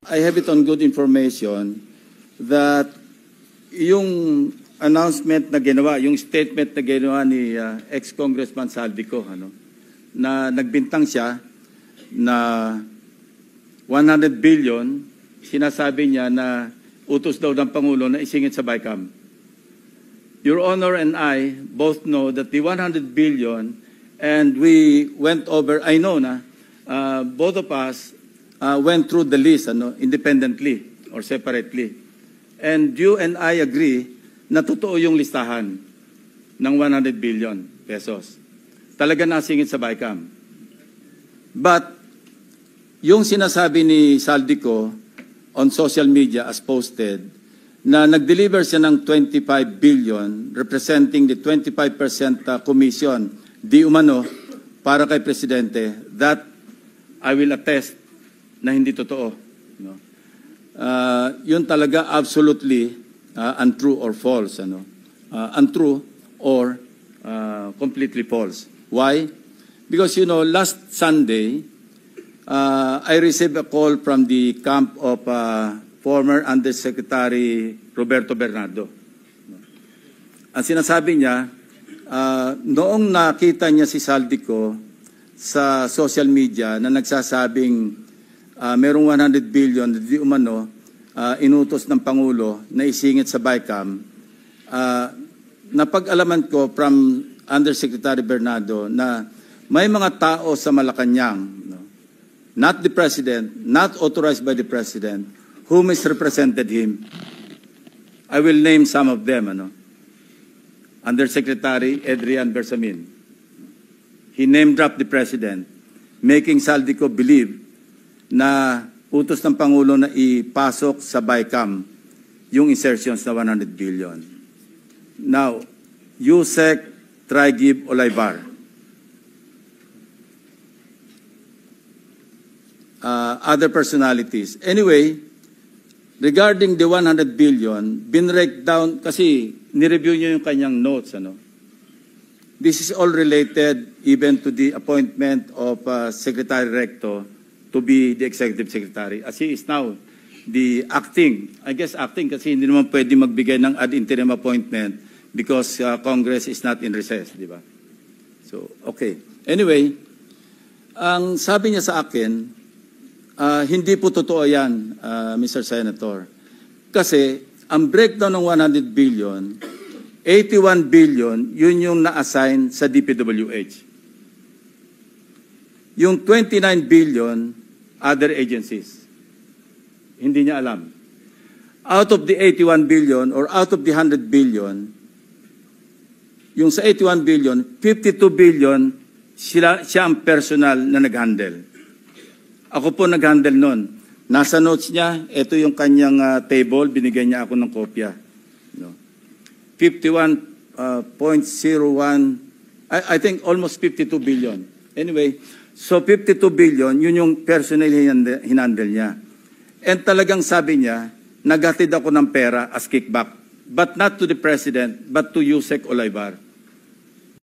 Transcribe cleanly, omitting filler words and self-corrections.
I have it on good information that yung announcement na ginawa, yung statement na ginawa ni ex-Congressman Saldico, na nagbintang siya na 100 billion, sinasabi niya na utos daw ng Pangulo na isingit sa BICAM. Your Honor and I both know that the 100 billion, and we went over, I know na, both of us went through the list independently or separately. And you and I agree na totoo yung listahan ng 100 billion pesos. Talaga nasingit sa BICAM. But yung sinasabi ni Saldico on social media as posted, na nag-deliver siya ng 25 billion representing the 25% commission di umano para kay Presidente, that I will attest na hindi totoo. Yun talaga absolutely untrue or false. Untrue or completely false. Why? Because, last Sunday, I received a call from the camp of former Undersecretary Roberto Bernardo. Ang sinasabi niya, noong nakita niya si Saldico sa social media na nagsasabing merong 100 billion di umano inutos ng Pangulo na isingit sa BICAM, napag-alaman ko from Undersecretary Bernardo na may mga tao sa Malacanang, not the President, not authorized by the President, who misrepresented him. I will name some of them. Undersecretary Adrian Bersamin. He name-dropped the President, making Saldico believe na utos ng Pangulo na ipasok sa BICAM yung insertions na 100 billion. Now, Yusek Traigib Olaybar. Other personalities. Anyway, regarding the 100 billion, binrake down, kasi nireview niyo yung kanyang notes. This is all related even to the appointment of Secretary Recto to be the Executive Secretary. As he is now the acting, I guess acting kasi hindi naman pwede magbigay ng ad interim appointment because Congress is not in recess, di ba? So, okay. Anyway, ang sabi niya sa akin, hindi po totoo yan, Mr. Senator. Kasi ang breakdown ng 100 billion, 81 billion, yun yung na-assign sa DPWH. Yung 29 billion, other agencies. Hindi niya alam. Out of the 81 billion or out of the 100 billion, yung sa 81 billion, 52 billion, siya ang personal na nag-handle. Ako po nag-handle nun. Nasa notes niya, ito yung kanyang table, binigay niya ako ng kopya. 51.01, I think almost 52 billion. Anyway, so 52 billion, yun yung personal hinandle niya. And talagang sabi niya, naghatid ako ng pera as kickback. But not to the President, but to Yusek Olaybar.